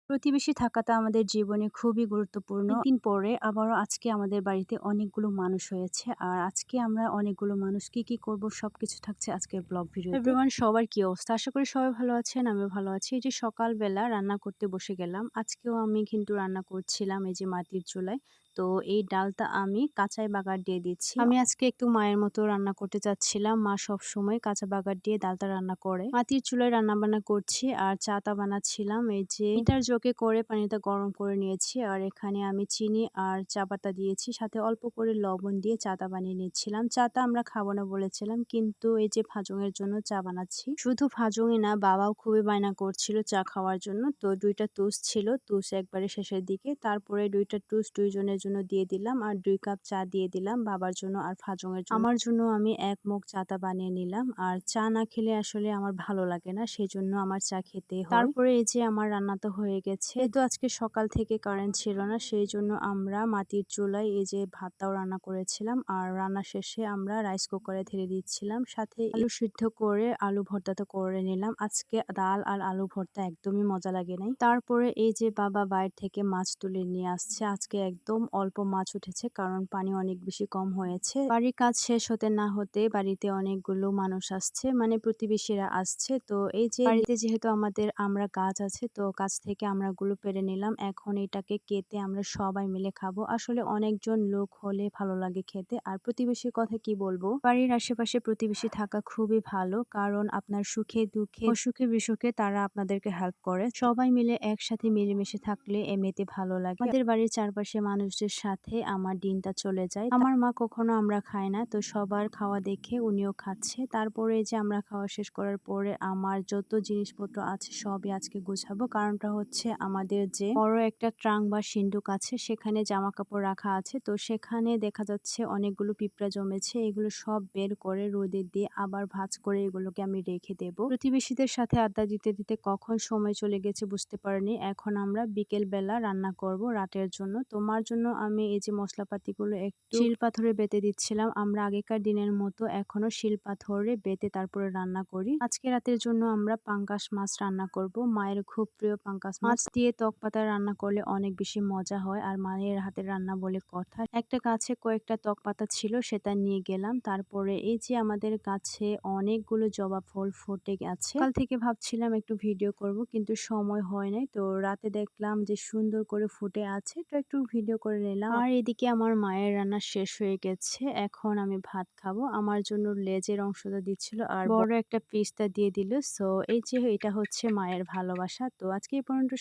প্রতিবেশী থাকাটা আমাদের জীবনে খুবই গুরুত্বপূর্ণ। অনেকদিন পরে আবারও আজকে আমাদের বাড়িতে অনেকগুলো মানুষ হয়েছে। আর আজকে আমরা অনেকগুলো মানুষ কি করব সবকিছু থাকছে আজকের ব্লগ ভিডিওতে। এভরিওয়ান, সবার কি অবস্থা? আশা করি সবাই ভালো আছেন। আমিও ভালো আছি। এই যে সকালবেলা রান্না করতে বসে গেলাম। আজকেও আমি কিন্তু রান্না করছিলাম এই যে মাটির চুলায়। তো এই ডালটা আমি কাঁচাই বাগার দিয়ে দিচ্ছি। আমি আজকে একটু মায়ের মতো রান্না করতে চাচ্ছিলাম। মা সবসময় কাঁচা বাগার দিয়ে ডালটা রান্না করে। মাটির চুলায় রান্না বান্না করছি আর চাটা বানাচ্ছিলাম। এই যে এটার জগে করে পানিটা গরম করে নিয়েছি আর এখানে আমি চিনি আর চা পাতা দিয়েছি, সাথে অল্প করে লবণ দিয়ে চাটা বানিয়ে নিচ্ছিলাম। চাটা আমরা খাবো না বলেছিলাম, কিন্তু এই যে ভাজঙের জন্য চা বানাচ্ছি। শুধু ভাজঙই না, বাবাও খুবই বায়না করছিল চা খাওয়ার জন্য। তো 2টা টোস্ট ছিল, টোস্ট একবারে শেষের দিকে। তারপরে 2টা টোস্ট 2 জনের জন্য দিয়ে দিলাম আর 2 কাপ চা দিয়ে দিলাম বাবার জন্য আর ভাজঙের জন্য। আমার জন্য আমি 1 মগ চাটা বানিয়ে নিলাম। আর চা না খেলে আসলে আমার ভালো লাগে না, সেজন্য আমার চা খেতেই হয়। তারপরে এই যে আমার রান্না তো হয়ে গেছে। যেহেতু আজকে সকাল থেকে কারেন্ট ছিল না, সেই জন্য আমরা মাটির চুলায় এই যে ভাতটাও রান্না করেছিলাম আর রান্না শেষে আমরা রাইস কুকারে ঢেলে দিচ্ছিলাম। সাথে আলু সিদ্ধ করে আলু ভর্তাটা করে নিলাম। আজকে ডাল আর আলু ভর্তা একদমই মজা লাগে নাই। তারপরে এই যে বাবা বাইরে থেকে মাছ তুলে নিয়ে আসছে। আজকে একদম অল্প মাছ উঠেছে, কারণ পানি অনেক বেশি কম হয়েছে। বাড়ির কাজ শেষ হতে না হতে বাড়িতে অনেকগুলো মানুষ আসছে, মানে প্রতিবেশীরা আসছে। তো এই যে বাড়িতে যেহেতু আমাদের আমরা গাছ আছে, তো গাছ থেকে আমড়াগুলো পেড়ে নিলাম। এখন এটাকে কেটে আমরা সবাই মিলে খাবো। আসলে অনেকজন লোক হলে ভালো লাগে খেতে। আর প্রতিবেশীর কথা কি বলবো, বাড়ির আশেপাশে প্রতিবেশী থাকা খুবই ভালো, কারণ আপনার সুখে দুঃখে অসুখে বিসুখে তারা আপনাদেরকে হেল্প করে। সবাই মিলে একসাথে মিলেমিশে থাকলে এমনিতে ভালো লাগে। আমাদের বাড়ির চারপাশে মানুষদের সাথে আমার দিনটা চলে যায়। আমার মা কখনো আমরা খাই না, তো সবার খাওয়া দেখে উনিও খাচ্ছে। তারপরে এই যে আমরা খাওয়া শেষ করার পরে আমার যত জিনিসপত্র আছে সবই আজকে গোছাবো। কারণটা হচ্ছে আমাদের যে বড় একটা ট্রাঙ্ক বা সিন্ধুক আছে, সেখানে জামা কাপড় রাখা আছে। তো সেখানে দেখা যাচ্ছে অনেকগুলো পিঁপড়া জমেছে। এগুলো সব বের করে রোদে দিয়ে আবার ভাঁজ করে এগুলোকে আমি রেখে দেব। প্রতিবেশীদের সাথে আড্ডা দিতে দিতে কখন সময় চলে গেছে বুঝতে পারিনি। এখন আমরা বিকেল বেলা রান্না করব রাতের জন্য। তোমার জন্য আমি এই যে মশলাপাতিগুলো একটু শিল পাথরে বেটে দিচ্ছিলাম। আমরা আগেকার দিনের মতো এখনো শিল পাথরে বেটে তারপরে রান্না করি। আজকে রাতের জন্য আমরা পাঙ্গাস মাছ রান্না করব। মায়ের খুব প্রিয় পাঙ্গাস মাছ দিয়ে টক পাতা রান্না করলে অনেক বেশি মজা হয়, আর মায়ের হাতের রান্না বলে কথা। একটা গাছে কয়েকটা টক পাতা ছিল, সেটা নিয়ে গেলাম। তারপরে এই যে আমাদের গাছে অনেকগুলো জবা ফুল ফুটে গেছে। কাল থেকে ভাবছিলাম একটু ভিডিও করব, কিন্তু সময় হয় নাই। তো রাতে দেখলাম যে সুন্দর করে ফুটে আছে, তো একটু ভিডিও করে নিলাম। আর এদিকে আমার মায়ের রান্না শেষ হয়ে গেছে। এখন আমি ভাত খাবো। আমার জন্য লেজের অংশটা দিচ্ছিল আর বড় একটা পিসটা দিয়ে দিল। সো এই যে এটা হচ্ছে মায়ের ভালোবাসা। তো আজকে এই পর্যন্ত।